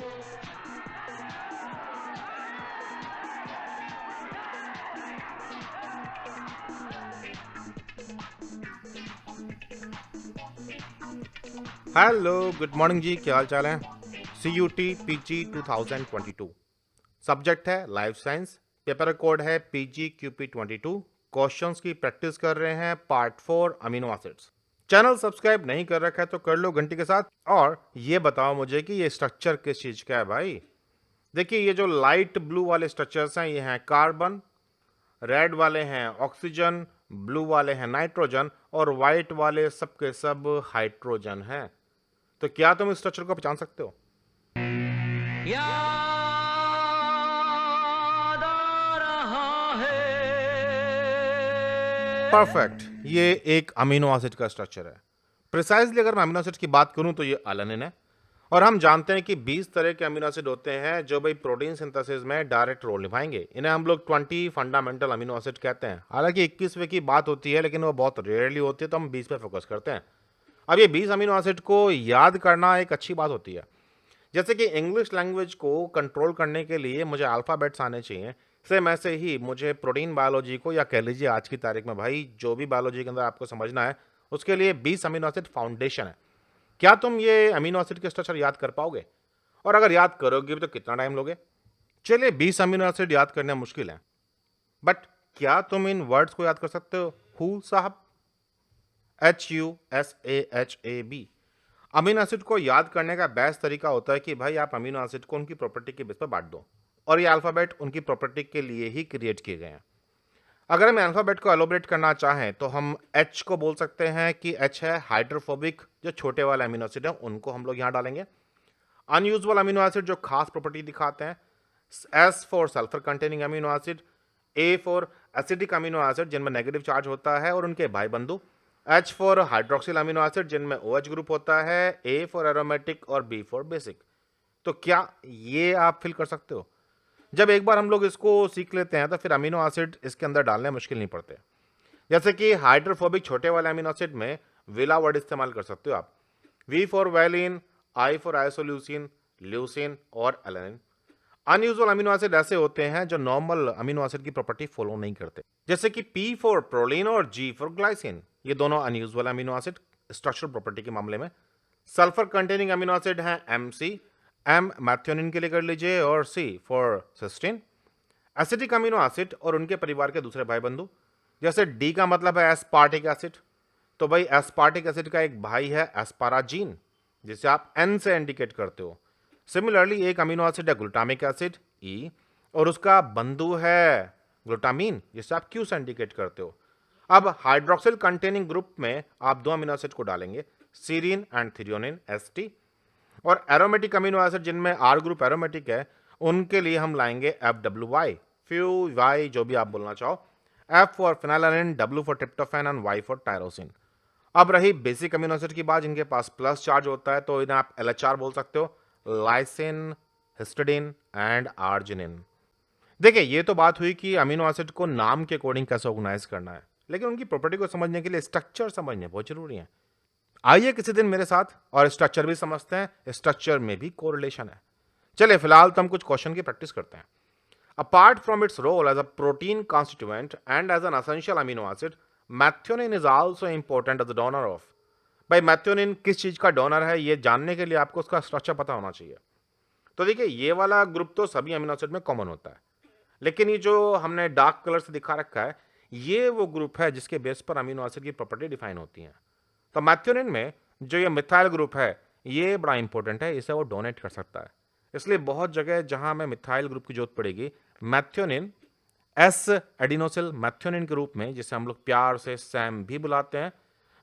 Hello good morning जी, क्या हाल चाल है। C U T P G 2022। Subject है लाइफ साइंस। पेपर कोड है P G Q P 22। Questions की प्रैक्टिस कर रहे हैं part 4 amino acids. Channel subscribe नहीं कर रखा है तो कर लो घंटी के साथ। और ये बताओ मुझे कि ये स्ट्रक्चर किस चीज का है भाई। देखिए, ये जो लाइट ब्लू वाले स्ट्रक्चर्स हैं ये हैं कार्बन, रेड वाले हैं ऑक्सीजन, ब्लू वाले हैं नाइट्रोजन और व्हाइट वाले सब के सब हाइड्रोजन हैं। तो क्या तुम इस स्ट्रक्चर को पहचान सकते हो? याद आ रहा है। परफेक्ट, ये एक अमीनो एसिड का स्ट्रक्चर है। प्रिसाइजली अगर मैं अमीनो एसिड की बात करूं तो ये अलानिन है। और हम जानते हैं कि 20 तरह के अमीनो एसिड होते हैं जो भाई प्रोटीन सिंथेसिस में डायरेक्ट रोल निभाएंगे। इन्हें हम लोग 20 फंडामेंटल अमीनो एसिड कहते हैं। हालांकि 21वें की बात होती है लेकिन वो बहुत रेयरली होती है, तो हम 20 पे फोकस करते हैं। अब ये 20 अमीनो एसिड को याद करना एक अच्छी बात होती है। जैसे कि इंग्लिश लैंग्वेज को कंट्रोल करने के लिए मुझे अल्फ़ाबेट्स आने चाहिए, सेम ऐसे ही मुझे प्रोटीन बायोलॉजी को, या कह लीजिए आज की तारीख में भाई जो भी बायोलॉजी के अंदर आपको समझना है, उसके लिए 20 अमीनो एसिड फाउंडेशन है। क्या तुम ये अमीनो एसिड के स्ट्रक्चर याद कर पाओगे? और अगर याद करोगे भी तो कितना टाइम लोगे? चलिए, 20 अमीनो एसिड याद करना मुश्किल है, बट क्या तुम इन वर्ड्स को याद कर सकते हो? हु साहब, HUSAHAB। अमीनो एसिड को याद करने का बेस्ट तरीका होता है कि भाई आप अमीनो एसिड को उनकी प्रॉपर्टी के बेस पर बांट दो, और ये अल्फाबेट उनकी प्रॉपर्टी के लिए ही क्रिएट किए गए हैं। अगर हम अल्फाबेट को एलोबरेट करना चाहें तो हम H को बोल सकते हैं कि H है हाइड्रोफोबिक, जो छोटे वाले अमीनो एसिड हैं उनको हम लोग यहां डालेंगे। अनयूजुअल अमीनो एसिड जो खास प्रॉपर्टी दिखाते हैं, S for sulphur containing amino acid, A for acidic amino acid जिनमें नेगेटिव चार्ज होता है और उनके भाई बंधु, H for hydroxyl amino acid जिनमें OH ग्रुप होता है, A फॉर एरोमेटिक और B फॉर बेसिक। तो क्या ये आप फिल कर सकते हो? जब एक बार हम लोग इसको सीख लेते हैं तो फिर अमीनो एसिड इसके अंदर डालने मुश्किल नहीं पड़ते। जैसे कि हाइड्रोफोबिक छोटे वाले अमीनो एसिड में विला वर्ड इस्तेमाल कर सकते हो आप। V for valine, I for isoleucine, leucine और एलानिन। अनयूजुअल अमीनो एसिड ऐसे होते हैं जो नॉर्मल अमीनो एसिड की प्रॉपर्टी फॉलो नहीं करते, जैसे कि P फॉर प्रोलीन और G फॉर ग्लाइसिन। ये दोनों unusual amino acid structural property के मामले में। सल्फर कंटेनिंग अमीनो एसिड हैं MC, M मैथ्योनिन के लिए कर लीजिए और C for cysteine. Acidic amino acid और उनके परिवार के दूसरे भाई बंधु, जैसे D का मतलब है एस्पार्टिक एसिड, तो भाई एस्पार्टिक एसिड का एक भाई है एस्पाराजीन, जिसे आप N से इंडिकेट करते हो। सिमिलरली एक अमीनो एसिड है ग्लूटामिक एसिड E, और उसका बंधु है ग्लूटामीन, जिसे आप Q से इंडिकेट करते हो। अब हाइड्रोक्सिल कंटेनिंग ग्रुप में आप दो अमीनो एसिड को डालेंगे, सीरीन एंड थ्रियोनिन ST। और एरोमेटिक अमीनो एसिड जिनमें R ग्रुप एरोमेटिक है, उनके लिए हम लाएंगे FWY, फ्यू वाई जो भी आप बोलना चाहो। F for phenylalanine, W for tryptophan and Y for tyrosine. अब रही बेसिक अमीनो एसिड की बात, जिनके पास प्लस चार्ज होता है, तो इन्हें आप LHR बोल सकते हो, लाइसिन, हिस्टिडीन एंड आर्जिनिन। देखिए, ये तो बात हुई कि अमीनो एसिड को नाम के अकॉर्डिंग कैसे ऑर्गेनाइज करना है, लेकिन उनकी प्रॉपर्टी को समझने के लिए स्ट्रक्चर समझने बहुत जरूरी है। आइए किसी दिन मेरे साथ और स्ट्रक्चर भी समझते हैं, स्ट्रक्चर में भी कोरिलेशन है। चलिए फिलहाल तो हम कुछ क्वेश्चन की प्रैक्टिस करते हैं। Apart from its role as a protein constituent and as an essential amino acid, methionine is also important as a donor of. भाई मैथ्योनिन किस चीज का डोनर है, ये जानने के लिए आपको उसका स्ट्रक्चर पता होना चाहिए। तो देखिए, ये वाला ग्रुप तो सभी अमीनो एसिड में कॉमन होता है, लेकिन ये जो हमने डार्क कलर से दिखा रखा है, ये वो ग्रुप है जिसके बेस पर अमीनो एसिड की प्रॉपर्टी डिफाइन होती है। तो मैथ्योनिन में जो ये मिथाइल ग्रुप है, ये बड़ा इंपॉर्टेंट है, इसे वो डोनेट कर सकता है। इसलिए बहुत जगह जहां हमें मिथाइल ग्रुप की जरूरत पड़ेगी, मैथ्योनिन एस एडिनोसिल मैथ्योनिन के रूप में, जिसे हम लोग प्यार से सैम भी बुलाते हैं,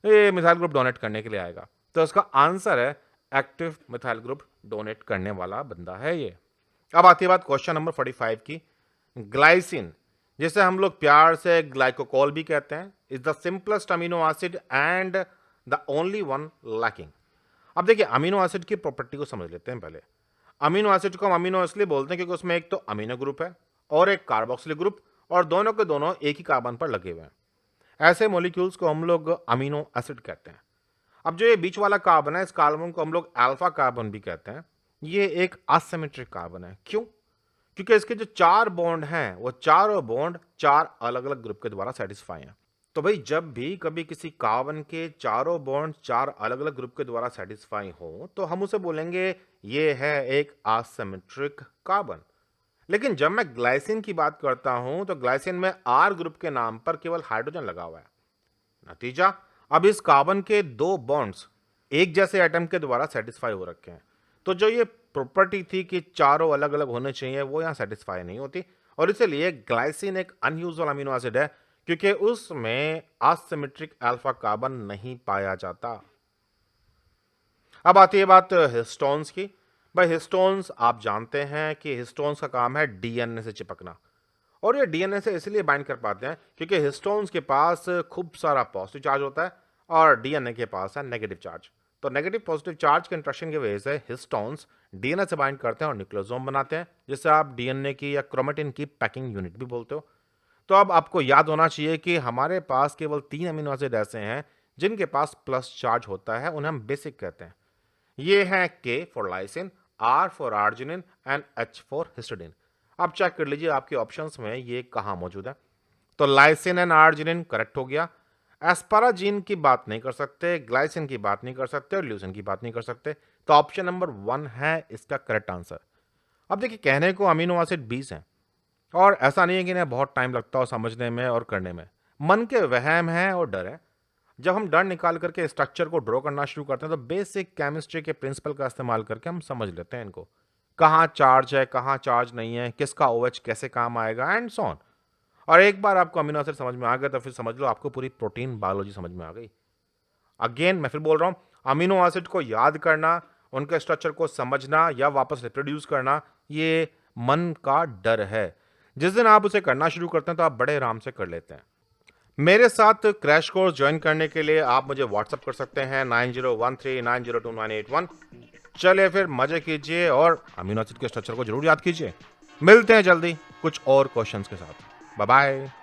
ये मिथाइल ग्रुप डोनेट करने के लिए आएगा। तो इसका आंसर है एक्टिव मिथाइल ग्रुप डोनेट करने वाला बंदा है ये। अब आती है बात क्वेश्चन नंबर 45 की। ग्लाइसिन, जिसे हम लोग प्यार से ग्लाइकोकॉल भी कहते हैं, is the simplest amino acid and the only one lacking. अब देखिए, अमीनो एसिड की प्रॉपर्टी को समझ लेते हैं पहले। अमीनो एसिड को हम अमीनो इसलिए बोलते हैं क्योंकि उसमें एक तो अमीनो ग्रुप है और एक कार्बोक्सिलिक ग्रुप, और दोनों के दोनों एक ही कार्बन पर लगे हुए हैं। ऐसे मॉलिक्यूल्स को हम लोग अमीनो एसिड कहते हैं। अब जो ये बीच वाला कार्बन है, इस कार्बन को हम लोग अल्फा कार्बन भी कहते हैं, ये एक असिमेट्रिक कार्बन है। क्यों? क्योंकि इसके जो 4 बॉन्ड हैं वो चारों बॉन्ड 4 अलग-अलग ग्रुप के द्वारा सैटिस्फाई हैं। तो भाई जब भी कभी किसी कार्बन के चारों बॉन्ड 4 अलग-अलग ग्रुप के द्वारा सैटिस्फाई हो तो हम उसे बोलेंगे ये है एक असिमेट्रिक कार्बन। लेकिन जब मैं ग्लाइसिन की बात करता हूं तो ग्लाइसिन में आर ग्रुप के नाम पर केवल हाइड्रोजन लगा हुआ है। नतीजा, अब इस कार्बन के 2 बॉन्ड्स एक जैसे एटम के द्वारा सेटिस्फाई हो रखे हैं। तो जो ये प्रॉपर्टी थी कि चारों अलग अलग होने चाहिए वो यहाँ सेटिस्फाई नहीं होती और इसलिए ग्लाइसिन एक अनयूजुअल अमीनो एसिड है क्योंकि उसमें असिमेट्रिक अल्फा कार्बन नहीं पाया जाता। अब आती है बात हिस्टोन्स की। भाई हिस्टोन्स आप जानते हैं कि हिस्टोन्स का काम है डीएनए से चिपकना और ये डीएनए से इसलिए बाइंड कर पाते हैं क्योंकि हिस्टोन्स के पास खूब सारा पॉजिटिव चार्ज होता है और डीएनए के पास है नेगेटिव चार्ज। तो नेगेटिव पॉजिटिव चार्ज के इंटरेक्शन की वजह से हिस्टोन्स डीएनए से बाइंड करते हैं और न्यूक्लियोसोम बनाते हैं, जिससे आप डीएनए की या क्रोमेटिन की पैकिंग यूनिट भी बोलते हो। तो अब आपको याद होना चाहिए कि हमारे पास केवल 3 अमीनो एसिड ऐसे हैं जिनके पास प्लस चार्ज होता है, उन्हें हम बेसिक कहते हैं। ये हैं K for lysine, R for arginine and H for histidine. अब चेक कर लीजिए आपके ऑप्शंस में ये कहां मौजूद है। तो लाइसिन एंड आर्जिनिन करेक्ट हो गया। एस्पाराजीन की बात नहीं कर सकते, ग्लाइसिन की बात नहीं कर सकते और ल्यूसिन की बात नहीं कर सकते। तो ऑप्शन नंबर 1 है इसका करेक्ट आंसर। अब देखिए कहने को अमीनो एसिड 20 हैं और ऐसा नहीं है कि इन्हें बहुत टाइम लगता हो समझने में और करने में। मन के वहम है और डर है। जब हम डर निकाल करके स्ट्रक्चर को ड्रॉ करना शुरू करते हैं तो बेसिक केमिस्ट्री के प्रिंसिपल का इस्तेमाल करके हम समझ लेते हैं इनको, कहाँ चार्ज है कहाँ चार्ज नहीं है, किसका OH कैसे काम आएगा एंड सो ऑन। और एक बार आपको अमीनो एसिड समझ में आ गया तो फिर समझ लो आपको पूरी प्रोटीन बायोलॉजी समझ में आ गई। अगेन मैं फिर बोल रहा हूँ, अमीनो एसिड को याद करना, उनके स्ट्रक्चर को समझना या वापस रिप्रोड्यूस करना ये मन का डर है। जिस दिन आप उसे करना शुरू करते हैं तो आप बड़े आराम से कर लेते हैं। मेरे साथ क्रैश कोर्स ज्वाइन करने के लिए आप मुझे व्हाट्सअप कर सकते हैं 9013902981। चलिए फिर मजे कीजिए और अमीनो एसिड के स्ट्रक्चर को जरूर याद कीजिए। मिलते हैं जल्दी कुछ और क्वेश्चंस के साथ। Bye bye.